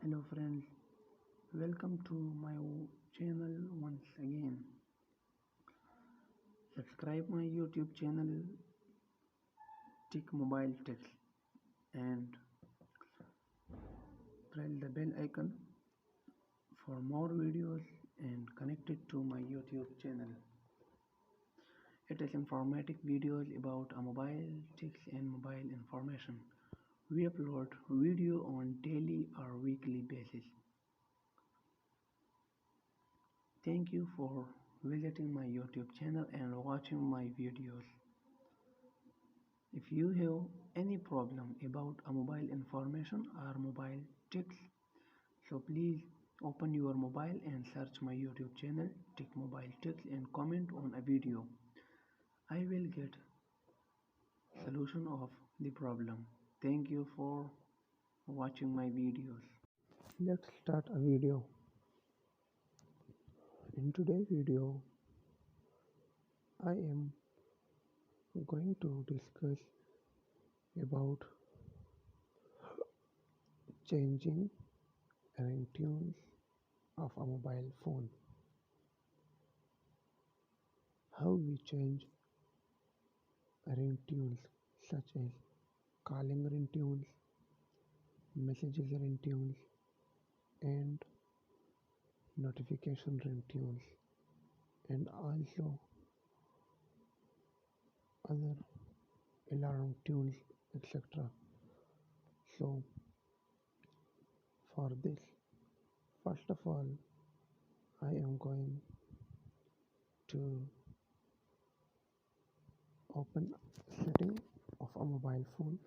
Hello friends, welcome to my channel once again. Subscribe my YouTube channel Tech Mobile Tips and press the bell icon for more videos and connect it to my YouTube channel. It is informative videos about mobile tips and mobile information. We upload video on daily or weekly basis. Thank you for visiting my YouTube channel and watching my videos. If you have any problem about a mobile information or mobile tips, so please open your mobile and search my YouTube channel Tech Mobile Tips and comment on a video. I will get solution of the problem. Thank you for watching my videos. Let's start a video. In today's video, I am going to discuss about changing ringtones of a mobile phone. How we change ringtones such as calling ringtones, messages ringtones, and notification ringtones, and also other alarm tunes, etc. So for this, first of all, I am going to open setting of a mobile phone.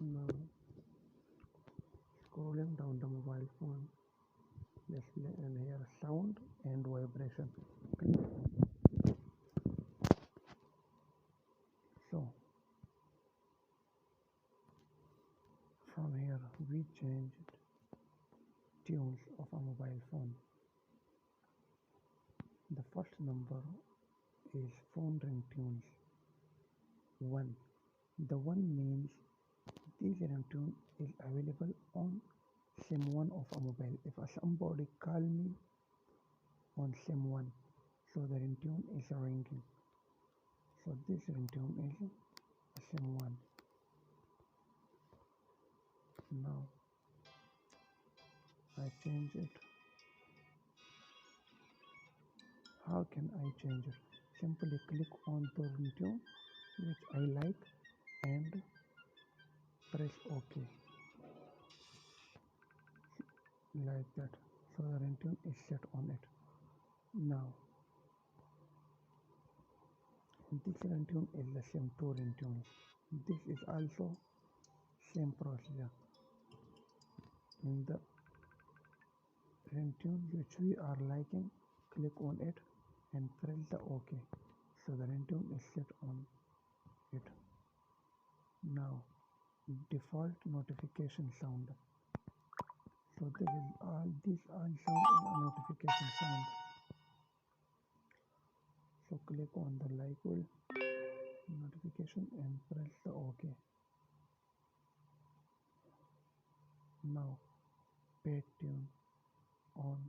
Now scrolling down the mobile phone, display and hear sound and vibration. So from here we changed tunes of a mobile phone. The first number is phone ringtones 1. The 1 means this ringtone is available on SIM1 of a mobile. If somebody call me on SIM1, so the ringtone is ringing. So this ringtone is SIM1. Now I change it. How can I change it? Simply click on the ringtone which I like and press OK, like that. So the ringtone is set on it. Now this ringtone is the SIM2 ringtone. This is also same procedure. In the ringtone which we are liking, click on it and press the OK. So the ringtone is set on it. Now default notification sound. So this all sound is a notification sound. So click on the like all notification and press the OK. Now page tune on.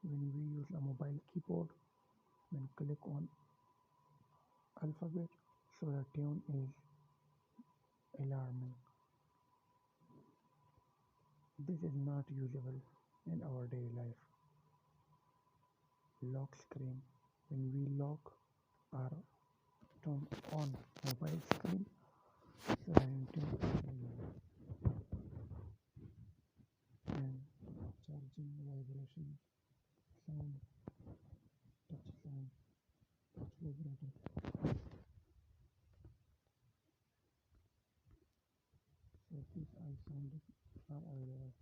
When we use a mobile keyboard, then click on alphabet, so the tune is alarming. This is not usable in our daily life. Lock screen. When we lock or turn on mobile screen, so the ringtone is available. And charging vibration sound, touch vibrator. So these all sounds are available.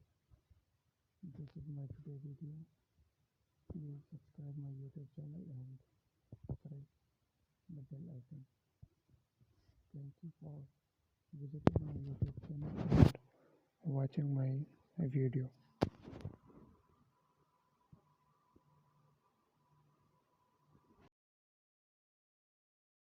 This is my today video. Please subscribe my YouTube channel and press the bell icon. Thank you for visiting my YouTube channel and watching my video.